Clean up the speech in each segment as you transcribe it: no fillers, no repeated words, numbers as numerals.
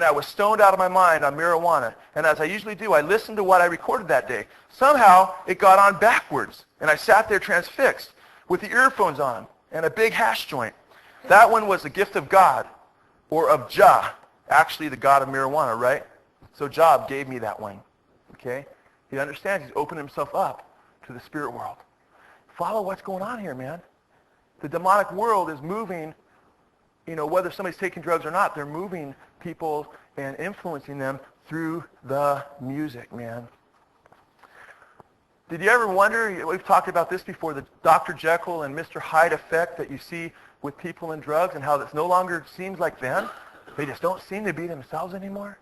I was stoned out of my mind on marijuana. And as I usually do, I listened to what I recorded that day. Somehow, it got on backwards. And I sat there transfixed with the earphones on and a big hash joint. That one was a gift of God, or of Jah, actually the God of marijuana, right? So Jah gave me that one, okay? He understands. He's opened himself up to the spirit world. Follow what's going on here, man. The demonic world is moving, whether somebody's taking drugs or not, they're moving people and influencing them through the music, man. Did you ever wonder, we've talked about this before, the Dr. Jekyll and Mr. Hyde effect that you see with people in drugs, and how this no longer seems like them? They just don't seem to be themselves anymore.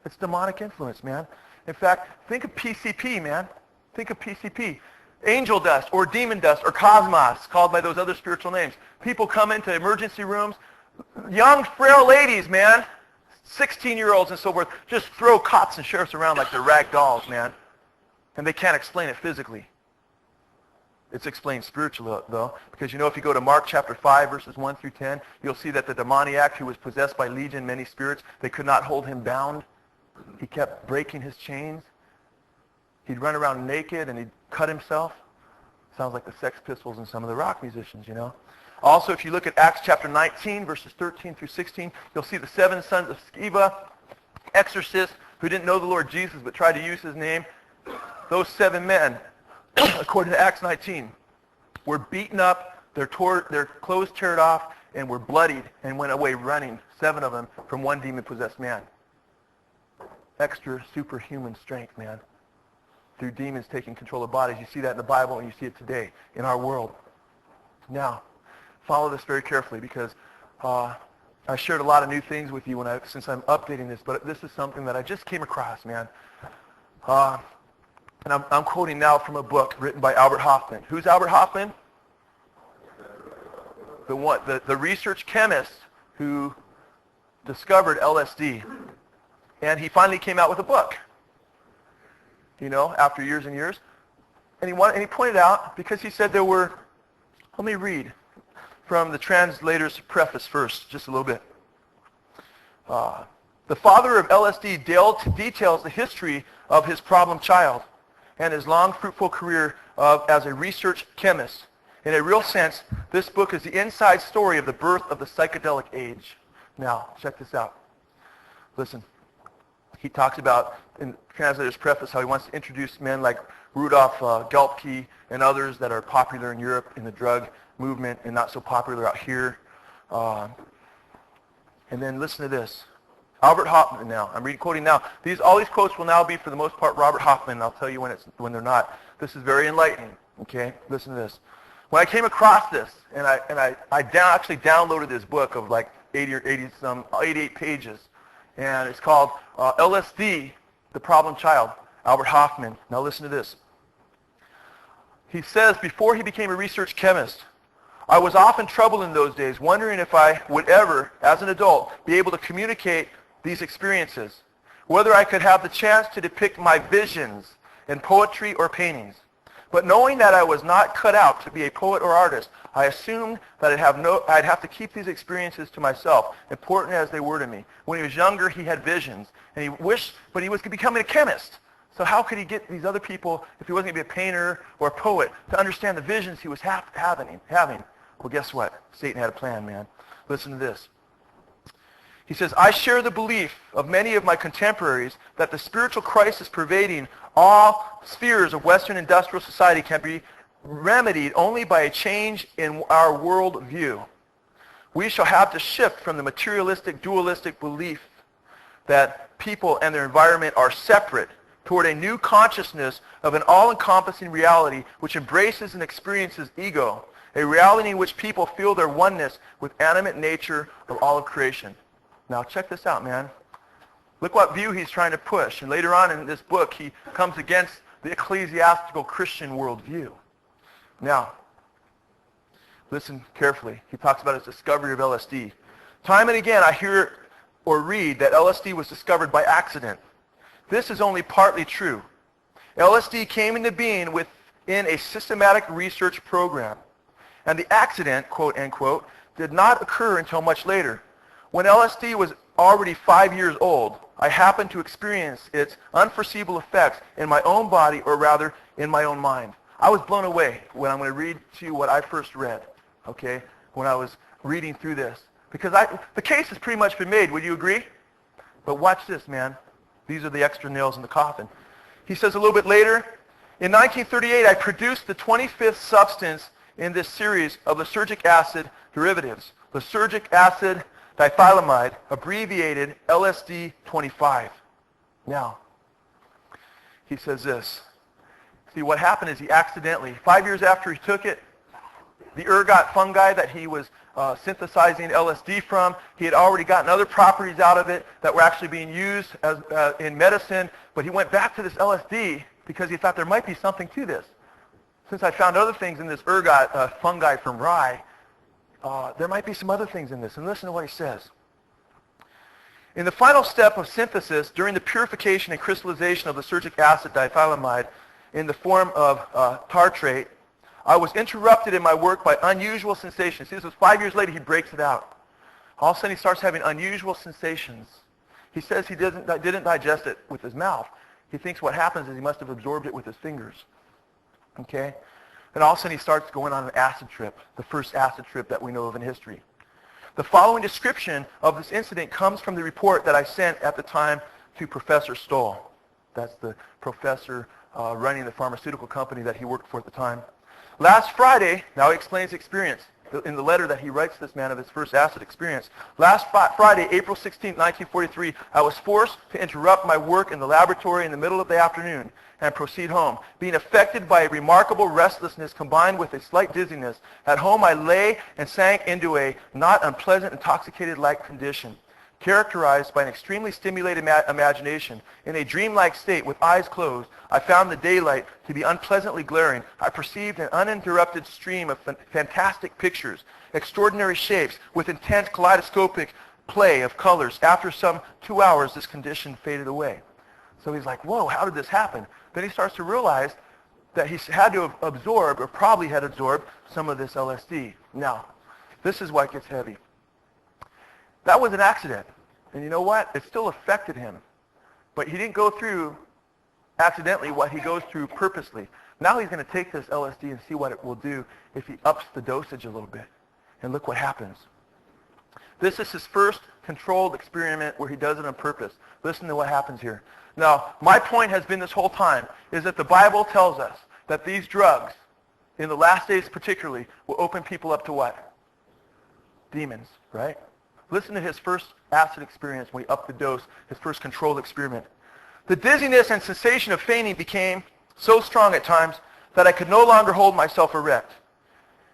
It's demonic influence, man. In fact, think of PCP, man. Think of PCP. Angel dust or demon dust or cosmos, called by those other spiritual names. People come into emergency rooms, young, frail ladies, man, 16-year-olds and so forth, just throw cops and sheriffs around like they're rag dolls, man. And they can't explain it physically. It's explained spiritually, though, because if you go to Mark chapter 5, verses 1 through 10, you'll see that the demoniac who was possessed by legion, many spirits, they could not hold him bound. He kept breaking his chains. He'd run around naked and he'd cut himself. Sounds like the Sex Pistols and some of the rock musicians, Also, if you look at Acts chapter 19, verses 13 through 16, you'll see the 7 sons of Sceva, exorcists who didn't know the Lord Jesus but tried to use his name. Those 7 men, according to Acts 19, were beaten up, their clothes teared off, and were bloodied and went away running, 7 of them, from one demon-possessed man. Extra superhuman strength, man, through demons taking control of bodies. You see that in the Bible, and you see it today in our world. Now, follow this very carefully, because I shared a lot of new things with you since I'm updating this, but this is something that I just came across, man. And I'm quoting now from a book written by Albert Hoffman. Who's Albert Hoffman? The research chemist who discovered LSD. And he finally came out with a book, after years and years. And he pointed out, because he said there were, let me read from the translator's preface first, just a little bit. The father of LSD details the history of his problem child and his long, fruitful career as a research chemist. In a real sense, this book is the inside story of the birth of the psychedelic age. Now, check this out. Listen. He talks about, in the translator's preface, how he wants to introduce men like Rudolf Gelbke and others that are popular in Europe in the drug movement and not so popular out here. And then listen to this. Albert Hoffman now. I'm quoting now. All these quotes will now be, for the most part, Robert Hoffman. I'll tell you when they're not. This is very enlightening. Okay? Listen to this. When I came across this, and I actually downloaded this book of like 88 pages, and it's called LSD, The Problem Child, Albert Hoffman. Now listen to this. He says, before he became a research chemist, I was often troubled in those days, wondering if I would ever, as an adult, be able to communicate these experiences, whether I could have the chance to depict my visions in poetry or paintings. But knowing that I was not cut out to be a poet or artist, I assumed that I'd have to keep these experiences to myself, important as they were to me. When he was younger, he had visions, and but he was becoming a chemist. So how could he get these other people, if he wasn't going to be a painter or a poet, to understand the visions he was having? Well, guess what? Satan had a plan, man. Listen to this. He says, I share the belief of many of my contemporaries that the spiritual crisis pervading all spheres of Western industrial society can be remedied only by a change in our world view. We shall have to shift from the materialistic, dualistic belief that people and their environment are separate toward a new consciousness of an all-encompassing reality which embraces and experiences ego, a reality in which people feel their oneness with animate nature of all of creation. Now check this out, man. Look what view he's trying to push. And later on in this book, he comes against the ecclesiastical Christian worldview. Now, listen carefully. He talks about his discovery of LSD. Time and again, I hear or read that LSD was discovered by accident. This is only partly true. LSD came into being within a systematic research program. And the accident, quote, unquote, did not occur until much later. When LSD was already 5 years old, I happened to experience its unforeseeable effects in my own body, or rather, in my own mind. I was blown away when I'm going to read to you what I first read, okay, when I was reading through this. Because the case has pretty much been made. Would you agree? But watch this, man. These are the extra nails in the coffin. He says a little bit later, in 1938, I produced the 25th substance in this series of lysergic acid derivatives, lysergic acid diethylamide, abbreviated LSD-25. Now, he says this. See, what happened is he accidentally, 5 years after he took it, the ergot fungi that he was synthesizing LSD from, he had already gotten other properties out of it that were actually being used as, in medicine, but he went back to this LSD because he thought there might be something to this. Since I found other things in this ergot fungi from rye, there might be some other things in this. And listen to what he says. In the final step of synthesis, during the purification and crystallization of lysergic acid diethylamide in the form of tartrate, I was interrupted in my work by unusual sensations. See, this was 5 years later, he breaks it out. All of a sudden, he starts having unusual sensations. He says he didn't digest it with his mouth. He thinks what happens is he must have absorbed it with his fingers. Okay? And all of a sudden, he starts going on an acid trip, the first acid trip that we know of in history. The following description of this incident comes from the report that I sent at the time to Professor Stoll. That's the professor running the pharmaceutical company that he worked for at the time. Last Friday, now he explains the experience in the letter that he writes this man of his first acid experience. Last Friday, April 16, 1943, I was forced to interrupt my work in the laboratory in the middle of the afternoon and proceed home. Being affected by a remarkable restlessness combined with a slight dizziness, at home I lay and sank into a not unpleasant intoxicated-like condition, characterized by an extremely stimulated imagination. In a dreamlike state, with eyes closed, I found the daylight to be unpleasantly glaring. I perceived an uninterrupted stream of fantastic pictures, extraordinary shapes, with intense kaleidoscopic play of colors. After some 2 hours, this condition faded away. So he's like, whoa, how did this happen? Then he starts to realize that he had to have absorbed, or probably had absorbed, some of this LSD. Now, this is what gets heavy. That was an accident. And you know what? It still affected him. But he didn't go through accidentally what he goes through purposely. Now he's going to take this LSD and see what it will do if he ups the dosage a little bit. And look what happens. This is his first controlled experiment where he does it on purpose. Listen to what happens here. Now, my point has been this whole time is that the Bible tells us that these drugs, in the last days particularly, will open people up to what? Demons, right? Listen to his first acid experience when he upped the dose, his first controlled experiment. The dizziness and sensation of fainting became so strong at times that I could no longer hold myself erect,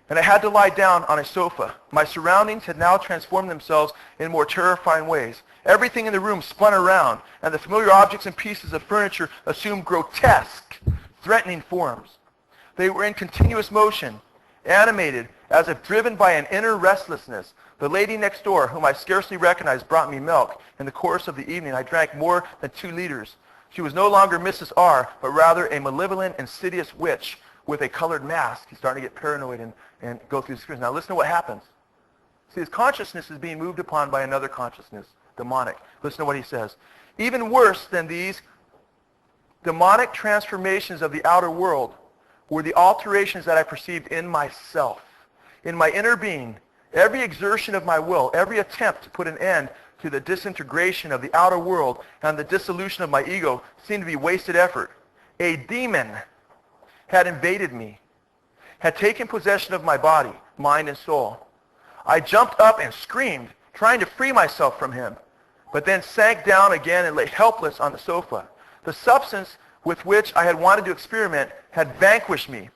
and I had to lie down on a sofa. My surroundings had now transformed themselves in more terrifying ways. Everything in the room spun around, and the familiar objects and pieces of furniture assumed grotesque, threatening forms. They were in continuous motion, animated as if driven by an inner restlessness. The lady next door, whom I scarcely recognized, brought me milk. In the course of the evening, I drank more than 2 liters. She was no longer Mrs. R., but rather a malevolent, insidious witch with a colored mask. He's starting to get paranoid and go through the experience. Now listen to what happens. See, his consciousness is being moved upon by another consciousness, demonic. Listen to what he says. Even worse than these demonic transformations of the outer world were the alterations that I perceived in myself, in my inner being. Every exertion of my will, every attempt to put an end to the disintegration of the outer world and the dissolution of my ego seemed to be wasted effort. A demon had invaded me, had taken possession of my body, mind, and soul. I jumped up and screamed, trying to free myself from him, but then sank down again and lay helpless on the sofa. The substance with which I had wanted to experiment had vanquished me.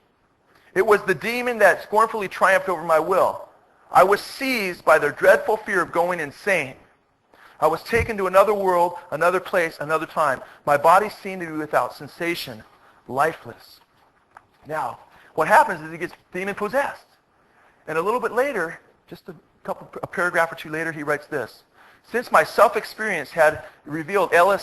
It was the demon that scornfully triumphed over my will. I was seized by the dreadful fear of going insane. I was taken to another world, another place, another time. My body seemed to be without sensation, lifeless. Now, what happens is he gets demon-possessed. And a little bit later, just a paragraph or two later, he writes this. Since my self-experience had revealed LSD